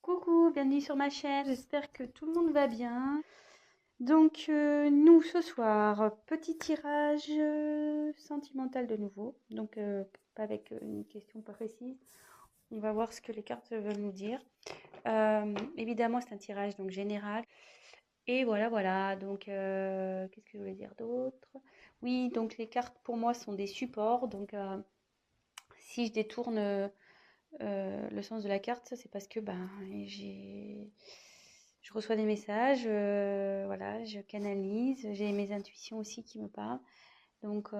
Coucou, bienvenue sur ma chaîne, j'espère que tout le monde va bien. Donc nous ce soir, petit tirage sentimental de nouveau, donc pas avec une question pas précise. On va voir ce que les cartes veulent nous dire. Évidemment c'est un tirage donc général. Et voilà, donc qu'est-ce que je voulais dire d'autre? Oui, donc les cartes pour moi sont des supports, donc si je détourne le sens de la carte, c'est parce que ben, je reçois des messages, voilà, je canalise, j'ai mes intuitions aussi qui me parlent. Donc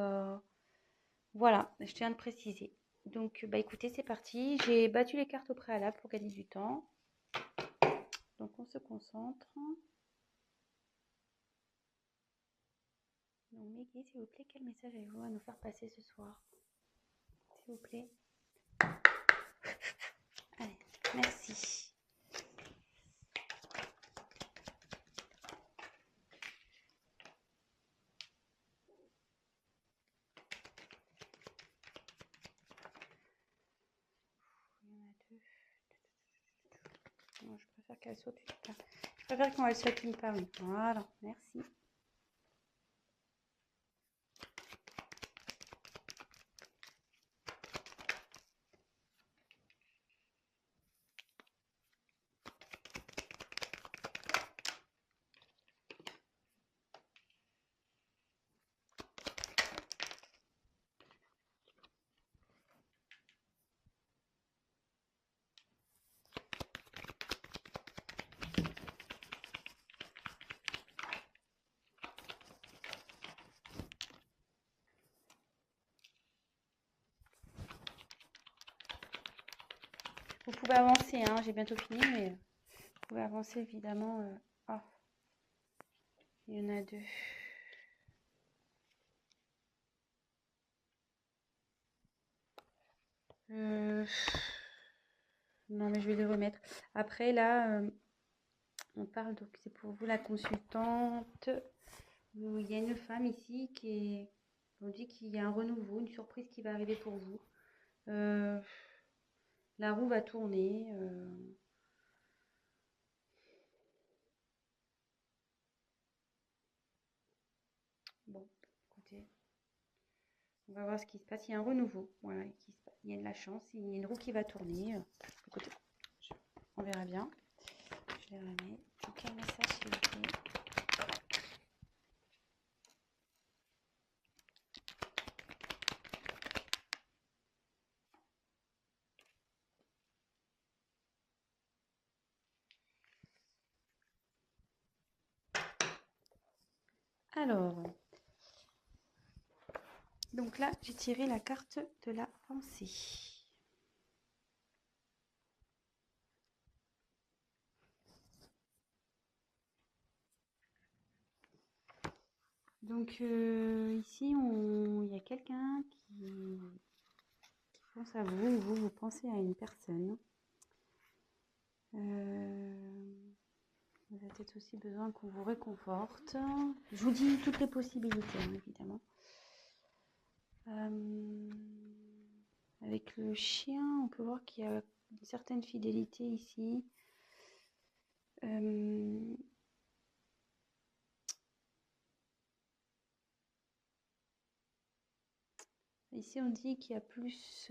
voilà, je tiens à le préciser. Donc bah écoutez, c'est parti. J'ai battu les cartes au préalable pour gagner du temps. Donc on se concentre. Donc Meggy, s'il vous plaît, quel message avez-vous à nous faire passer ce soir? S'il vous plaît. Allez, merci. Il y en a deux. Non, je préfère qu'elle saute une part. Je préfère quand elle saute une part. Voilà, merci. Vous pouvez avancer, hein, j'ai bientôt fini, mais vous pouvez avancer évidemment. Oh, il y en a deux. Euh, Non, mais je vais les remettre. Après, là, on parle, donc c'est pour vous la consultante. Il y a une femme ici on dit qu'il y a un renouveau, une surprise qui va arriver pour vous. Euh, la roue va tourner. Bon, écoutez, on va voir ce qui se passe. Il y a un renouveau. Voilà, il y a de la chance. Il y a une roue qui va tourner. Écoutez, on verra bien. Je les remets. Donc, quel message s'il vous plaît? Alors, donc là, j'ai tiré la carte de la pensée. Donc ici, il y a quelqu'un qui pense à vous, ou vous pensez à une personne. Vous avez peut-être aussi besoin qu'on vous réconforte. Je vous dis toutes les possibilités, hein, évidemment. Avec le chien, on peut voir qu'il y a une certaine fidélité ici. Ici, on dit qu'il y a plus...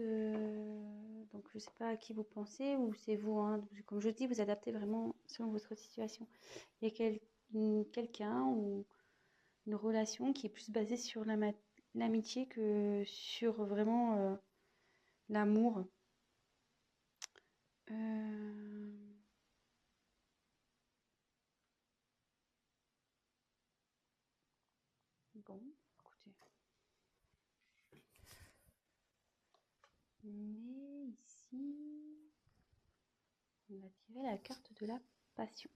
donc, je ne sais pas à qui vous pensez, ou c'est vous. Hein, comme je dis, vous adaptez vraiment selon votre situation. Il y a quelqu'un ou une relation qui est plus basée sur l'amitié que sur vraiment l'amour. Bon, écoutez. Mais ici, on va tirer la carte de la passion.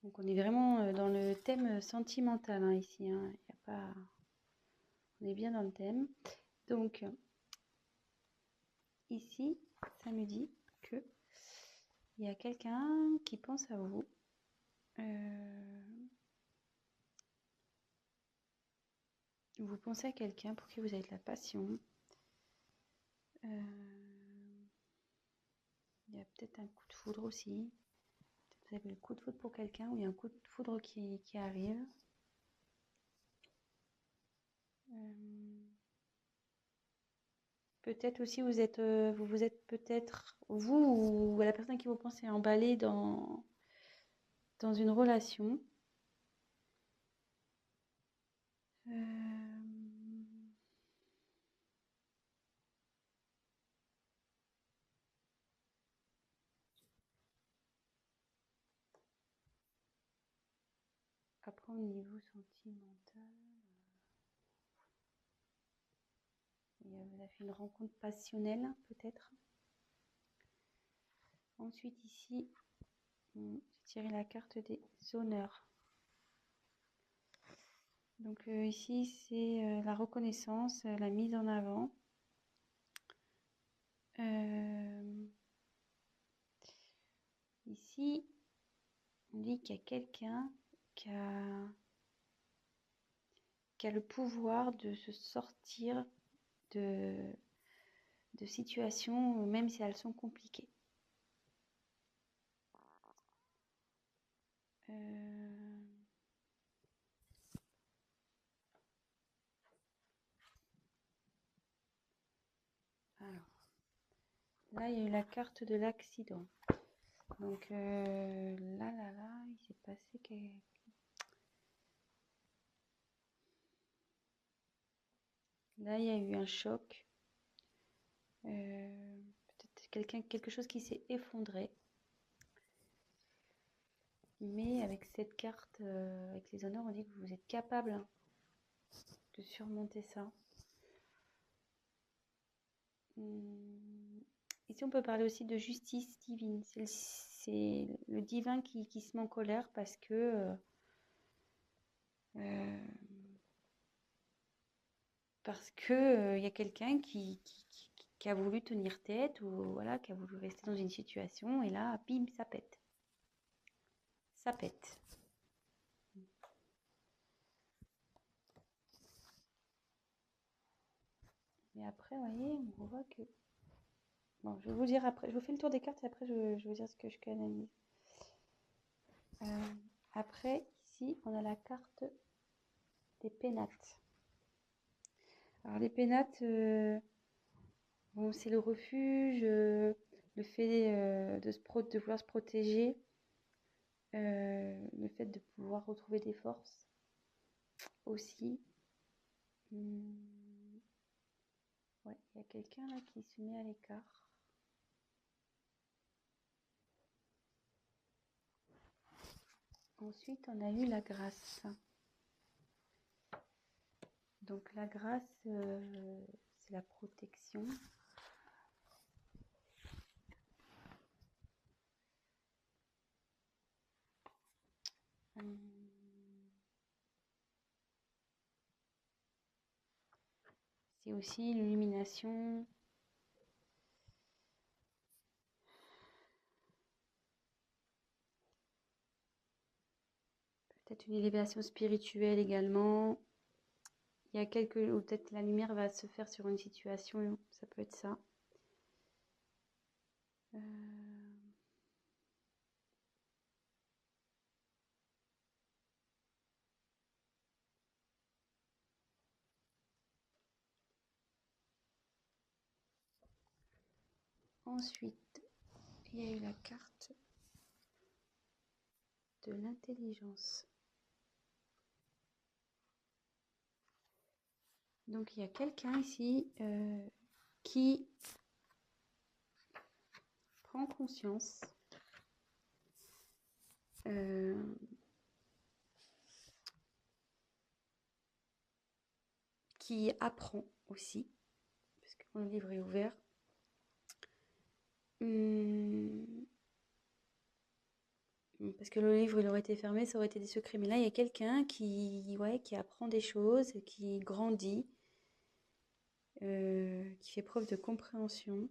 Donc on est vraiment dans le thème sentimental hein, ici. Hein. Y a pas... On est bien dans le thème. Donc ici, ça me dit que il y a quelqu'un qui pense à vous. Vous pensez à quelqu'un pour qui vous avez de la passion. y a peut-être un coup de foudre aussi. Vous avez le coup de foudre pour quelqu'un ou il y a un coup de foudre qui arrive. Peut-être aussi vous êtes peut-être, vous ou la personne qui vous pensez emballé dans une relation. Après, au niveau sentimental, vous avez fait une rencontre passionnelle, peut-être. Ensuite, ici, j'ai tiré la carte des honneurs. Donc ici, c'est la reconnaissance, la mise en avant. Ici, on dit qu'il y a quelqu'un qui a le pouvoir de se sortir de situations, même si elles sont compliquées. Alors, là, il y a eu la carte de l'accident. Donc là, il s'est passé là, il y a eu un choc. Peut-être quelque chose qui s'est effondré. Mais avec cette carte, avec les honneurs, on dit que vous êtes capable de surmonter ça. Ici, on peut parler aussi de justice divine. C'est le divin qui se met en colère parce que il y a quelqu'un qui a voulu tenir tête ou voilà, qui a voulu rester dans une situation et là, bim, ça pète. Ça pète. Et après, vous voyez, on voit que... Bon, je vais vous dire après. Je vous fais le tour des cartes et après, je vais vous dire ce que je canalise. Après, ici, on a la carte des pénates. Alors, les pénates, bon, c'est le refuge, le fait de vouloir se protéger, le fait de pouvoir retrouver des forces aussi. Ouais, il y a quelqu'un là qui se met à l'écart. Ensuite, on a eu la grâce. Donc la grâce, c'est la protection. C'est aussi l'illumination. Peut-être une élévation spirituelle également. Il y a ou peut-être la lumière va se faire sur une situation, ça peut être ça. Ensuite, il y a eu la carte de l'intelligence. Donc il y a quelqu'un ici qui prend conscience qui apprend aussi, parce que mon livre est ouvert. Parce que le livre, il aurait été fermé, ça aurait été des secrets. Mais là, il y a quelqu'un qui apprend des choses, qui grandit, qui fait preuve de compréhension.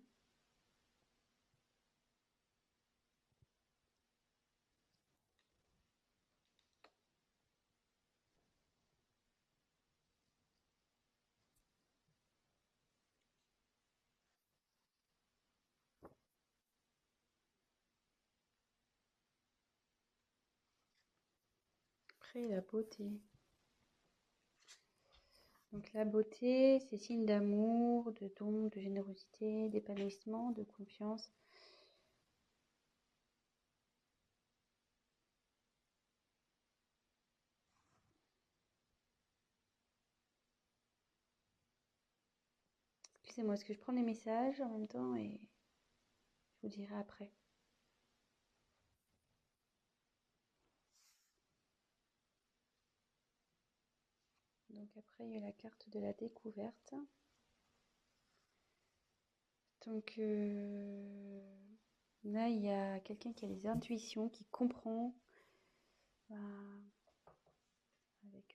Après, la beauté. Donc la beauté, c'est signe d'amour, de don, de générosité, d'épanouissement, de confiance. Excusez-moi, est-ce que je prends les messages en même temps et je vous dirai après. Donc après, il y a la carte de la découverte. Donc là, il y a quelqu'un qui a des intuitions, qui comprend, avec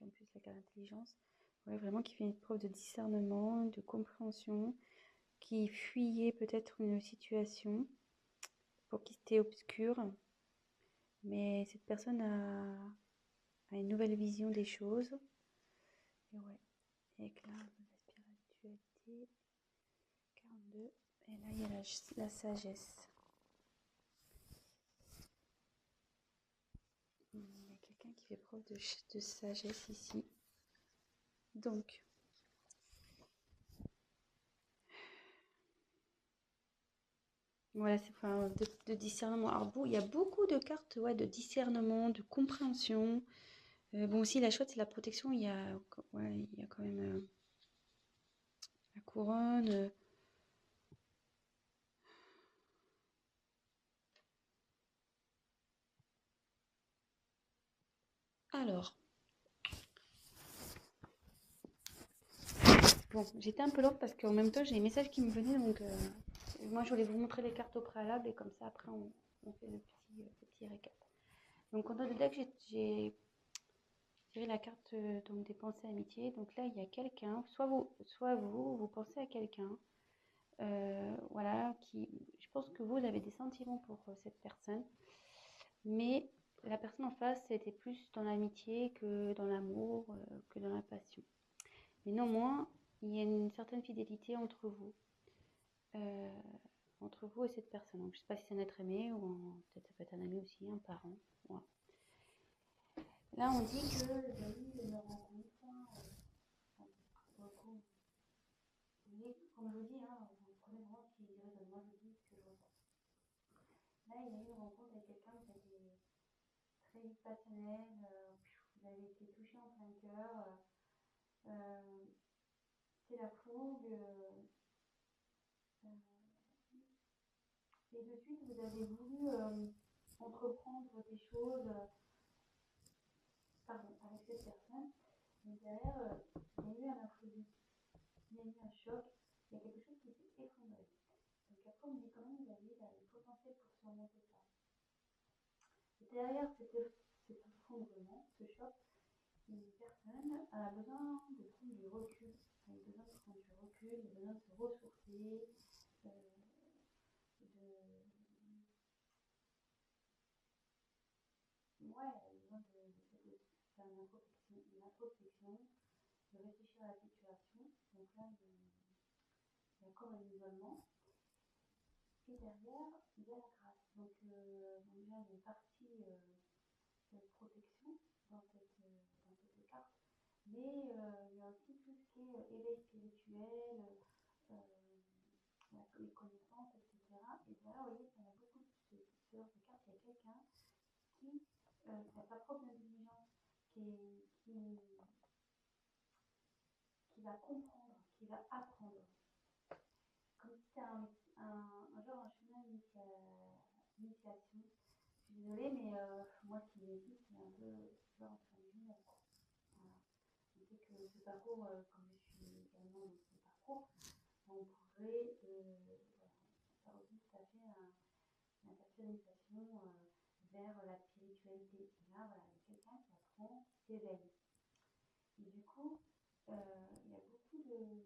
en plus la carte d'intelligence, ouais, vraiment qui fait une preuve de discernement, de compréhension, qui fuyait peut-être une situation pour qui c'était obscur, mais cette personne a une nouvelle vision des choses. Et ouais, éclat de la spiritualité, 42, et là il y a la sagesse. Il y a quelqu'un qui fait preuve de sagesse ici. Donc, voilà, c'est enfin, de discernement. Alors, il y a beaucoup de cartes, ouais, de discernement, de compréhension. Bon, aussi, la chouette, c'est la protection. Ouais, il y a quand même la couronne. Alors, bon, j'étais un peu lente parce qu'en même temps, j'ai les messages qui me venaient. Donc, moi, je voulais vous montrer les cartes au préalable et comme ça, après, on fait le petit récap. Donc, en dans le deck, j'ai tiré la carte donc, des pensées amitié. Donc là, il y a quelqu'un, soit vous pensez à quelqu'un. Voilà, je pense que vous avez des sentiments pour cette personne, mais la personne en face était plus dans l'amitié que dans l'amour, que dans la passion. Mais néanmoins, il y a une certaine fidélité euh, entre vous et cette personne. Donc, je ne sais pas si c'est un être aimé ou peut-être ça peut être un ami aussi, un parent. Voilà. Là, on dit que vous avez eu une rencontre. Mais comme je vous dis, hein, vous prenez vraiment ce qui résonne. Moi, je dis ce que je ressens. Là, il y a eu une rencontre avec quelqu'un qui a été très passionnel, vous avez été touché en plein cœur, c'est la fougue, et de suite vous avez voulu entreprendre des choses avec cette personne, mais derrière il y a eu un imprévu, il y a eu un choc, il y a quelque chose qui s'est effondré. Donc après on dit quand même vous avez le potentiel pour surmonter ça. Et derrière cet effondrement, ce choc, une personne a besoin de prendre du recul, elle a besoin de prendre du recul, elle a besoin de se ressourcer, de ouais, elle a besoin de faire une introspection, de réfléchir à la situation. Donc là, il y a encore un isolement. Et derrière, il y a la grâce. Donc déjà, il y a une partie de protection dans cette carte. Mais il y a aussi tout ce qui est éveil spirituel, les connaissances, etc. Et derrière, vous voyez, il y a beaucoup de ce genre de cartes. Il y a quelqu'un qui a sa propre intelligence, qui va comprendre, qui va apprendre. Comme si c'était genre un chemin d'initiation. Je suis désolée, mais moi ce qui me dit, c'est un peu genre entre guillemets. Voilà. Je sais que ce parcours, comme je suis également dans ce parcours, on pourrait faire aussi tout à fait une personnalisation vers la spiritualité. Et là, voilà, il y a quelqu'un qui apprend, qui s'éveille. Et du coup, il y a beaucoup de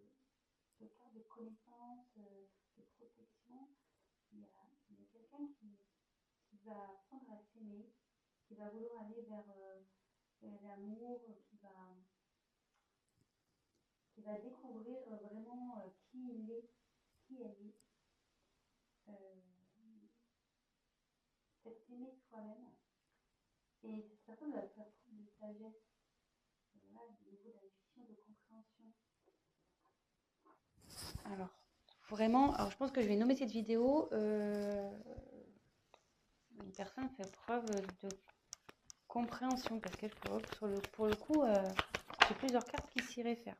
cartes de connaissance, de protection. Il y a quelqu'un qui va apprendre à s'aimer, qui va vouloir aller vers l'amour, qui va découvrir vraiment qui il est, qui elle est. S'aimer soi-même. Et cette personne va faire preuve de sagesse, voilà, au niveau d'intuition, de compréhension. Alors, vraiment, alors je pense que je vais nommer cette vidéo une personne fait preuve de compréhension, parce que pour le coup, j'ai plusieurs cartes qui s'y réfèrent.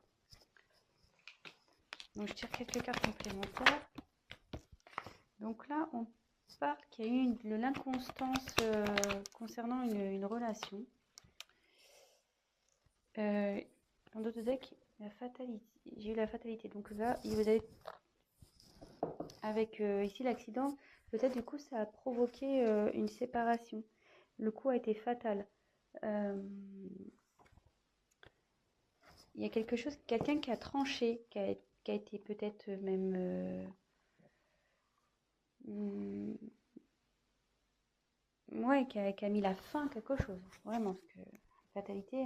Donc je tire quelques cartes complémentaires. Donc là, on parle qu'il y a eu de l'inconstance concernant une relation. Dans d'autres decks, la fatalité. J'ai eu la fatalité. Donc là, vous avez avec ici l'accident, peut-être du coup ça a provoqué une séparation. Le coup a été fatal. Il y a quelque chose, quelqu'un qui a tranché, qui a été peut-être même ouais, qui a mis la fin à quelque chose. Vraiment, parce que fatalité,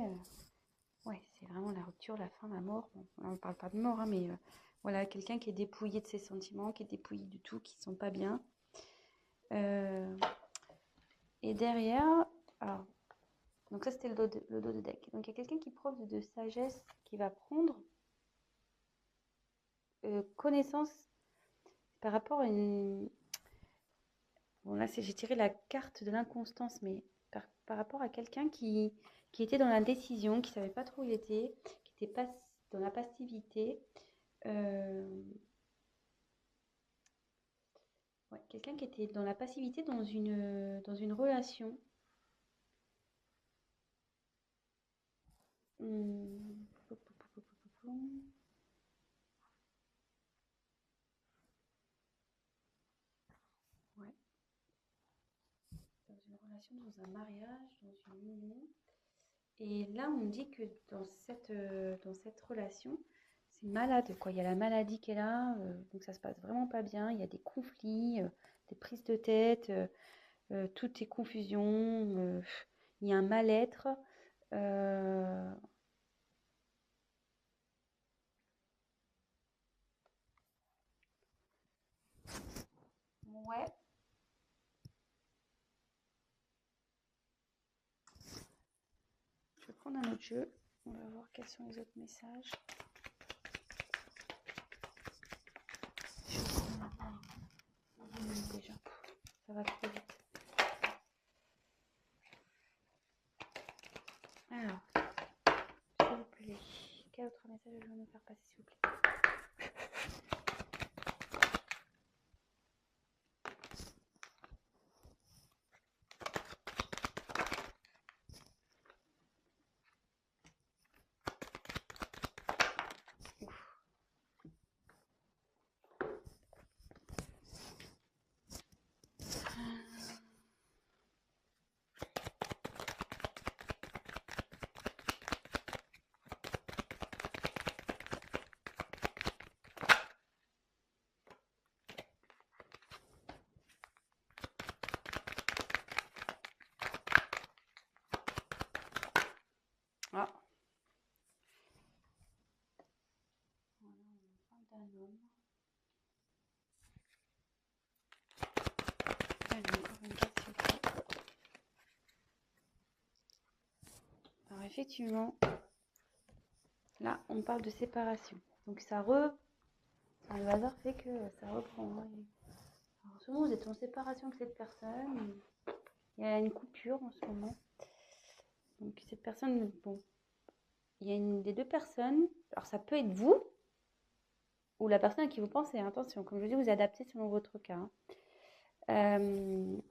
ouais, c'est vraiment la rupture, la fin, la mort. Bon, là, on ne parle pas de mort, hein, mais voilà, quelqu'un qui est dépouillé de ses sentiments, qui est dépouillé du tout, qui ne sont pas bien. Et derrière, alors, donc ça c'était le dos de deck. Donc il y a quelqu'un qui prouve de sagesse, qui va prendre connaissance par rapport à une... Bon là j'ai tiré la carte de l'inconstance, mais par rapport à quelqu'un qui était dans la décision, qui ne savait pas trop où il était, qui était pas dans la passivité. Ouais, quelqu'un qui était dans la passivité dans une relation. Ouais. Dans une relation, dans un mariage, dans une union. Et là, on dit que dans cette relation, c'est malade, quoi. Il y a la maladie qui est là, donc ça se passe vraiment pas bien. Il y a des conflits, des prises de tête, tout est confusion. Il y a un mal-être. Ouais. Je vais prendre un autre jeu. On va voir quels sont les autres messages. Déjà, ça va trop vite. Alors, s'il vous plaît, quel autre message je vais me faire passer, s'il vous plaît? Ah. Voilà, on parle d'un homme. Allez, encore une carte, s'il vous plaît. Alors, effectivement, là, on parle de séparation. Donc, le hasard fait que ça reprend. Alors, en ce moment, vous êtes en séparation avec cette personne. Il y a une coupure en ce moment. Donc, cette personne, bon, il y a une des deux personnes. Alors, ça peut être vous ou la personne à qui vous pensez. Attention, comme je vous dis, vous adaptez selon votre cas. Bon,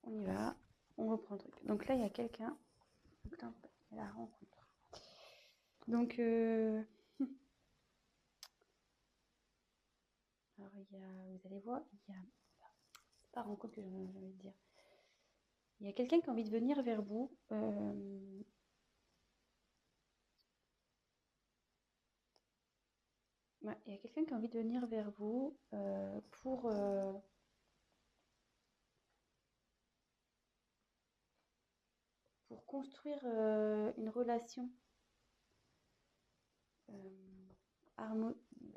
on y va. On reprend le truc. Donc là, il y a quelqu'un. Donc là, il y a la rencontre. Donc, alors, vous allez voir, c'est pas rencontre que j'ai envie de dire. Il y a quelqu'un qui a envie de venir vers vous. Ouais, il y a quelqu'un qui a envie de venir vers vous pour construire une relation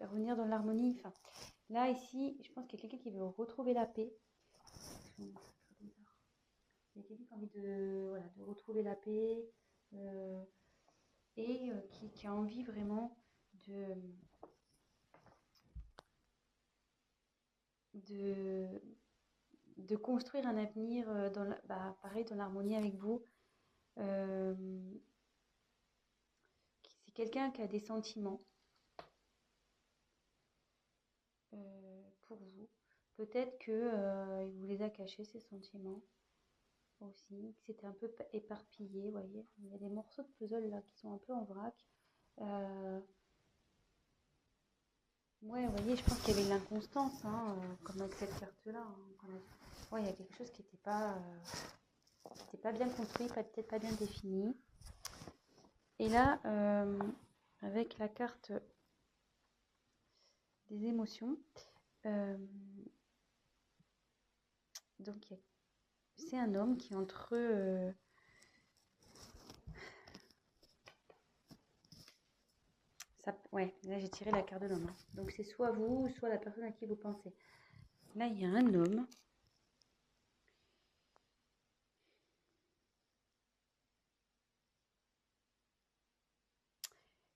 revenir dans l'harmonie. Enfin, là, ici, je pense qu'il y a quelqu'un qui veut retrouver la paix. Il y a quelqu'un qui a envie de, voilà, de retrouver la paix et qui a envie vraiment de, de construire un avenir pareil, dans l'harmonie avec vous. C'est quelqu'un qui a des sentiments pour vous. Peut-être que il vous les a cachés, ces sentiments aussi, que c'était un peu éparpillé, vous voyez. Il y a des morceaux de puzzle là qui sont un peu en vrac. Ouais, vous voyez, je pense qu'il y avait de l'inconstance, hein, comme avec cette carte-là. Hein, ouais, il y a quelque chose qui n'était pas bien construit, peut-être pas bien défini. Et là, avec la carte des émotions, donc c'est un homme qui est entre ouais, là j'ai tiré la carte de l'homme. Hein. Donc c'est soit vous, soit la personne à qui vous pensez. Là, il y a un homme.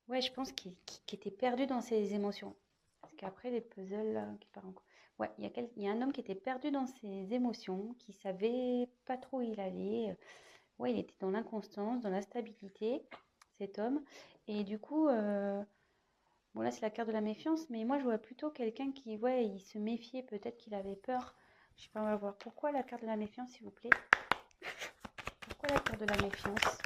Ouais, je pense qu'il était perdu dans ses émotions. Parce qu'après, les puzzles qui partent en cours. Ouais, il y a un homme qui était perdu dans ses émotions, qui savait pas trop où il allait. Ouais, il était dans l'inconstance, dans l'instabilité, cet homme. Et du coup, bon là c'est la carte de la méfiance, mais moi je vois plutôt quelqu'un qui, ouais, il se méfiait, peut-être qu'il avait peur. Je sais pas, on va voir. Pourquoi la carte de la méfiance, s'il vous plaît? Pourquoi la carte de la méfiance?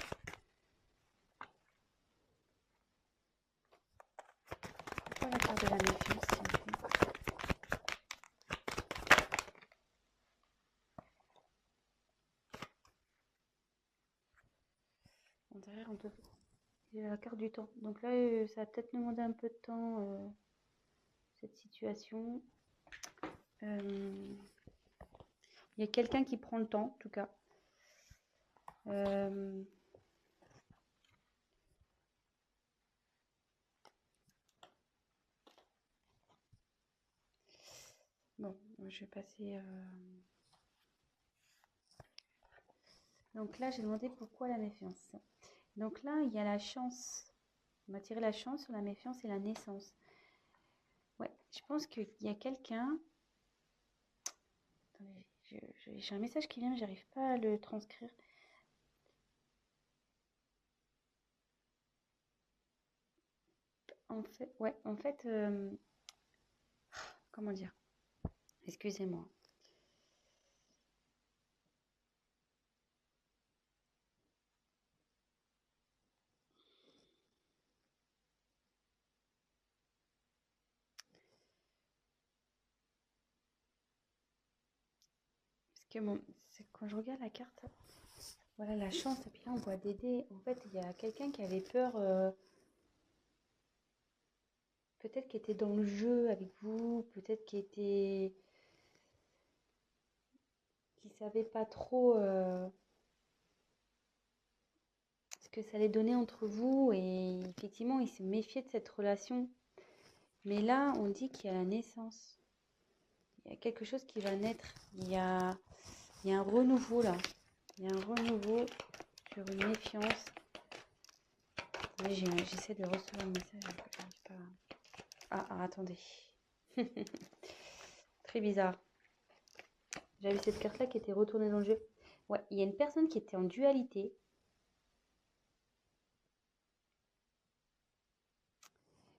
Pourquoi la carte de la méfiance, s'il vous plaît? Derrière, on peut... Il y a la carte du temps. Donc là, ça va peut-être demander un peu de temps, cette situation. Il y a quelqu'un qui prend le temps, en tout cas. Bon, je vais passer... Donc là, j'ai demandé pourquoi la méfiance. Donc là, il y a la chance. On m'a tiré la chance sur la méfiance et la naissance. Ouais, je pense qu'il y a quelqu'un... Attendez, j'ai un message qui vient, mais j'arrive pas à le transcrire. En fait, comment dire? Excusez-moi. Parce que quand je regarde la carte, voilà la chance, et puis là on voit Dédé. En fait, il y a quelqu'un qui avait peur, peut-être qui était dans le jeu avec vous, peut-être qui savait pas trop ce que ça allait donner entre vous, et effectivement, il se méfiait de cette relation. Mais là, on dit qu'il y a la naissance. Il y a quelque chose qui va naître. Il y a un renouveau là. Il y a un renouveau sur une méfiance. Oui, j'essaie de recevoir un message. J'arrive pas. Attendez. Très bizarre. J'avais cette carte-là qui était retournée dans le jeu. Ouais, il y a une personne qui était en dualité.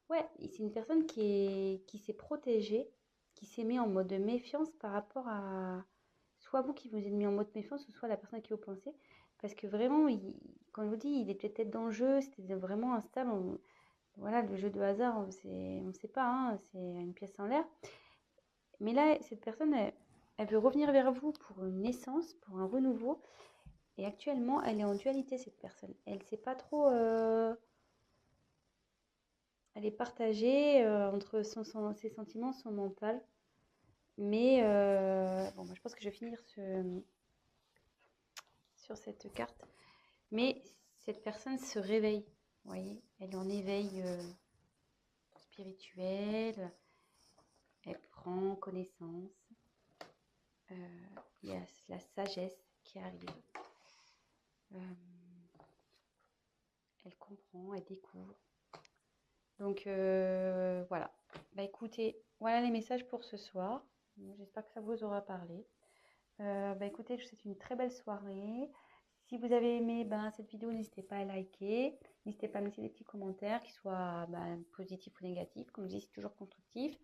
Ouais, c'est une personne qui s'est protégée, qui s'est mis en mode de méfiance par rapport à soit vous qui vous êtes mis en mode méfiance, ou soit la personne à qui vous pensez. Parce que vraiment, quand je vous dis, il était peut-être dans le jeu, c'était vraiment instable. Voilà, le jeu de hasard, on sait pas, hein, c'est une pièce en l'air. Mais là, cette personne, elle veut revenir vers vous pour une naissance, pour un renouveau. Et actuellement, elle est en dualité, cette personne. Elle sait pas trop... elle est partagée entre ses sentiments, son mental. Mais bon, moi, je pense que je vais finir sur cette carte. Mais cette personne se réveille, vous voyez, elle est en éveil spirituelle. Elle prend connaissance. Il y a la sagesse qui arrive. Elle comprend, elle découvre. Donc voilà. Bah écoutez, voilà les messages pour ce soir. J'espère que ça vous aura parlé. Bah écoutez, je vous souhaite une très belle soirée. Si vous avez aimé cette vidéo, n'hésitez pas à liker. N'hésitez pas à mettre des petits commentaires, qu'ils soient positifs ou négatifs. Comme je dis, c'est toujours constructif.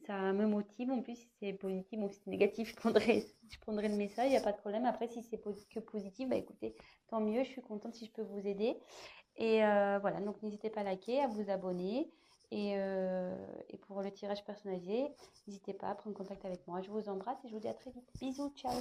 Ça me motive. En plus, si c'est positif ou si c'est négatif, je prendrai le message, il n'y a pas de problème. Après, si c'est que positif, bah écoutez, tant mieux. Je suis contente si je peux vous aider. Et voilà, donc n'hésitez pas à liker, à vous abonner. Et pour le tirage personnalisé, n'hésitez pas à prendre contact avec moi. Je vous embrasse et je vous dis à très vite. Bisous, ciao!